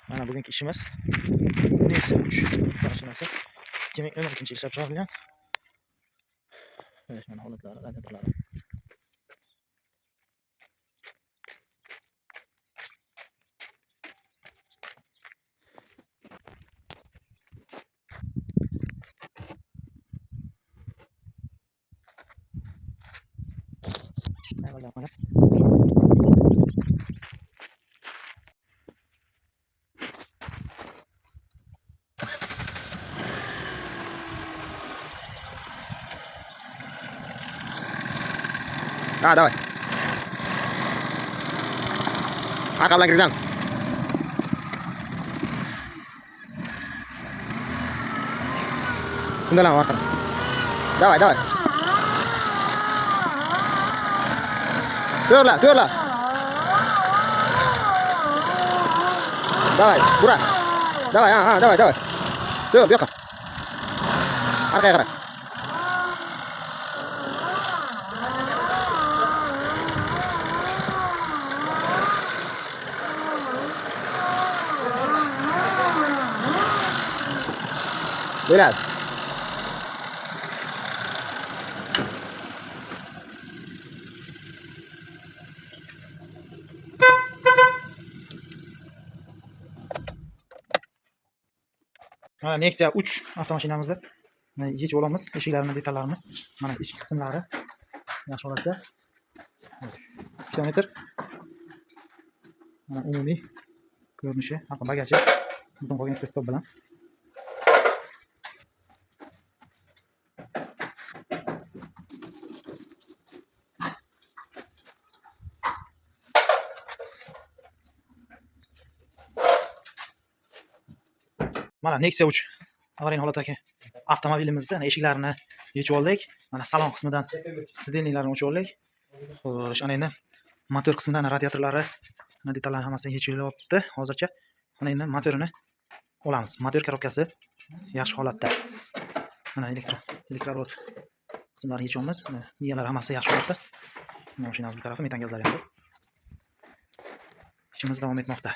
Mana bugungi ishimiz Nexia 3 mashinasi 2012-yil ishlab chiqarilgan. Mana holatlari, radiatorlari. Mana давай. Arka bilan kirgizamiz. Bundalan arkadan. Давай. Turla. Давай, Burak. Давай. Tur, bu yoqqa. Arkaga qara. Bo'ladi. Mana Nexia 3 avtomashinamizda yechib olamiz eshiklarini, detallarini. Mana ichki qismlari yaxshi holatda. Kilometr. Mana umumiy ko'rinishi, hatto bagaji butun qolgan ikkita stop bilan. Mana Nexia 3 avarin holatdagi avtomobilimizda eshiklarini yechib oldik. Mana salon qismidan sidenliklarini ochib oldik. Xo'sh, ana endi motor qismidan radiatorlari, detallarni hammasi yechilyapti hozircha. Ana endi motorini olamiz. Motor korobkasi yaxshi holatda. Mana elektrorod qismlarini yechyapmiz. Miyalar hammasi yaxshi holatda. Mashinamiz bu tarafi metan gazlari ham bor. İşimiz davom etmoqda.